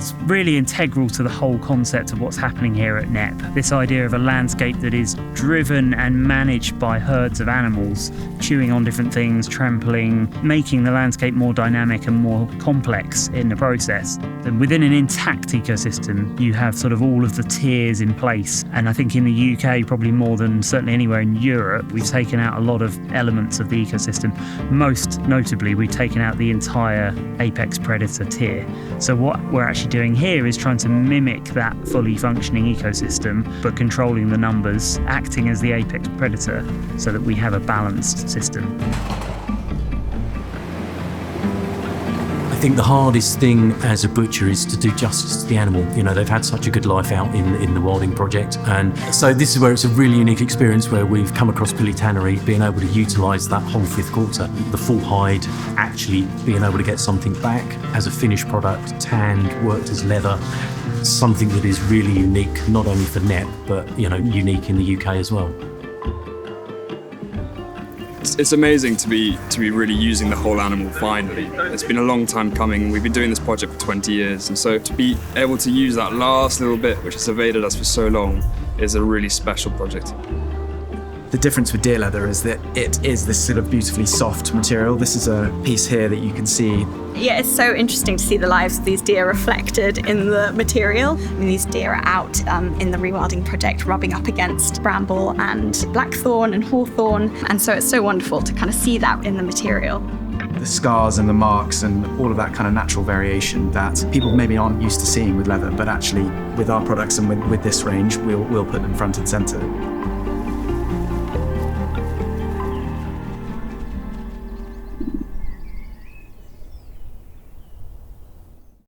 It's really integral to the whole concept of what's happening here at Knepp. This idea of a landscape that is driven and managed by herds of animals, chewing on different things, trampling, making the landscape more dynamic and more complex in the process. And within an intact ecosystem, you have sort of all of the tiers in place. And I think in the UK, probably more than certainly anywhere in Europe, we've taken out a lot of elements of the ecosystem. Most notably, we've taken out the entire apex predator tier. So what we're actually doing here is trying to mimic that fully functioning ecosystem, but controlling the numbers, acting as the apex predator so that we have a balanced system. I think the hardest thing as a butcher is to do justice to the animal. You know, they've had such a good life out in the wilding project. And so this is where it's a really unique experience where we've come across Billy Tannery, being able to utilise that whole fifth quarter, the full hide, actually being able to get something back as a finished product, tanned, worked as leather, something that is really unique, not only for Knepp, but, you know, unique in the UK as well. It's amazing to be really using the whole animal finally. It's been a long time coming. We've been doing this project for 20 years, and so to be able to use that last little bit which has evaded us for so long is a really special project. The difference with deer leather is that it is this sort of beautifully soft material. This is a piece here that you can see. Yeah, it's so interesting to see the lives of these deer reflected in the material. I mean, these deer are out in the rewilding project rubbing up against bramble and blackthorn and hawthorn, and so it's so wonderful to kind of see that in the material. The scars and the marks and all of that kind of natural variation that people maybe aren't used to seeing with leather, but actually with our products and with this range, we'll put them front and centre.